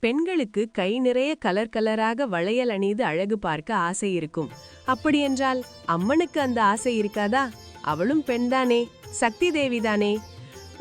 பெண்களுக்கு கை நிறைய கலர் கலராக வளையல் அணிந்து அழகு பார்க்க ஆசை இருக்கும். அப்படியென்றால் அம்மனுக்கு அந்த ஆசை இருக்காதா? அவளும் பெண்தானே, சக்தி தேவிதானே.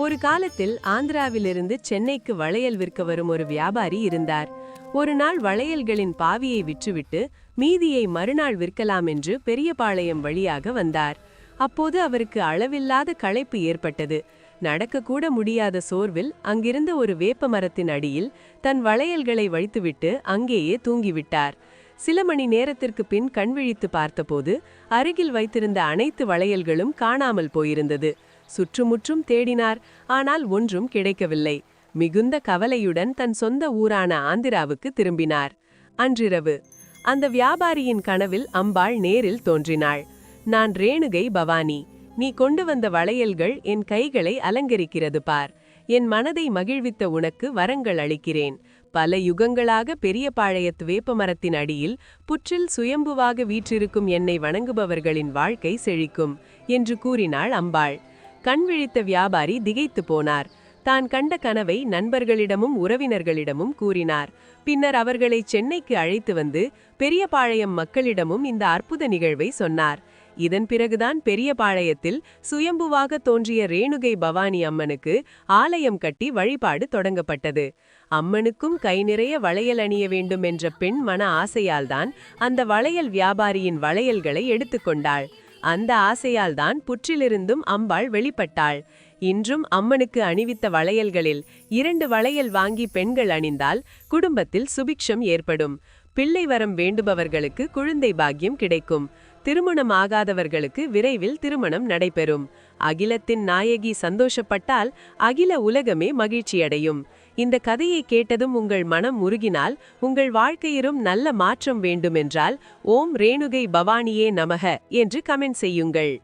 ஒரு காலத்தில் ஆந்திராவிலிருந்து சென்னைக்கு வளையல் விற்க வரும் ஒரு வியாபாரி இருந்தார். ஒரு நாள் வளையல்களின் பாவியை விற்றுவிட்டு மீதியை மறுநாள் விற்கலாம் என்று பெரியபாளையம் வழியாக வந்தார். அப்போது அவருக்கு அளவில்லாத களைப்பு ஏற்பட்டது. நடக்கக்கூட முடியாத சோர்வில் அங்கிருந்த ஒரு வேப்ப மரத்தின் அடியில் தன் வளையல்களை வைத்துவிட்டு அங்கேயே தூங்கிவிட்டார். சில மணி நேரத்திற்கு பின் கண்விழித்து பார்த்தபோது அருகில் வைத்திருந்த அனைத்து வளையல்களும் காணாமல் போயிருந்தது. சுற்றுமுற்றும் தேடினார், ஆனால் ஒன்றும் கிடைக்கவில்லை. மிகுந்த கவலையுடன் தன் சொந்த ஊரான ஆந்திராவுக்கு திரும்பினார். அன்றிரவு அந்த வியாபாரியின் கனவில் அம்பாள் நேரில் தோன்றினாள். நான் ரேணுகை பவானி. நீ கொண்டு வந்த வளையல்கள் என் கைகளை அலங்கரிக்கிறது பார். என் மனதை மகிழ்வித்த உனக்கு வரங்கள் அளிக்கிறேன். பல யுகங்களாக பெரியபாளையத்து வேப்பமரத்தின் அடியில் புற்றில் சுயம்புவாக வீற்றிருக்கும் என்னை வணங்குபவர்களின் வாழ்க்கை செழிக்கும் என்று கூறினாள் அம்பாள். கண்விழித்த வியாபாரி திகைத்து போனார். தான் கண்ட கனவை நண்பர்களிடமும் உறவினர்களிடமும் கூறினார். பின்னர் அவர்களை சென்னைக்கு அழைத்து வந்து பெரியபாளையம் மக்களிடமும் இந்த அற்புத நிகழ்வை சொன்னார். இதன் பிறகுதான் பெரியபாளையத்தில் சுயம்புவாக தோன்றிய ரேணுகை பவானி அம்மனுக்கு ஆலயம் கட்டி வழிபாடு தொடங்கப்பட்டது. அம்மனுக்கும் கை நிறைய வளையல் அணிய வேண்டும் என்ற பெண் மன ஆசையால்தான் அந்த வளையல் வியாபாரியின் வளையல்களை எடுத்துக்கொண்டாள். அந்த ஆசையால்தான் புற்றிலிருந்தும் அம்பாள் வெளிப்பட்டாள். இன்றும் அம்மனுக்கு அணிவித்த வளையல்களில் 2 வளையல் வாங்கி பெண்கள் அணிந்தால் குடும்பத்தில் சுபிக்ஷம் ஏற்படும். பிள்ளை வரம் வேண்டுபவர்களுக்கு குழந்தை பாக்கியம் கிடைக்கும். திருமணம் ஆகாதவர்களுக்கு விரைவில் திருமணம் நடைபெறும். அகிலத்தின் நாயகி சந்தோஷப்பட்டால் அகில உலகமே மகிழ்ச்சியடையும். இந்த கதையை கேட்டதும் உங்கள் மனம் உருகினால், உங்கள் வாழ்க்கையிலும் நல்ல மாற்றம் வேண்டுமென்றால் ஓம் ரேணுகை பவானியே நமக என்று கமெண்ட் செய்யுங்கள்.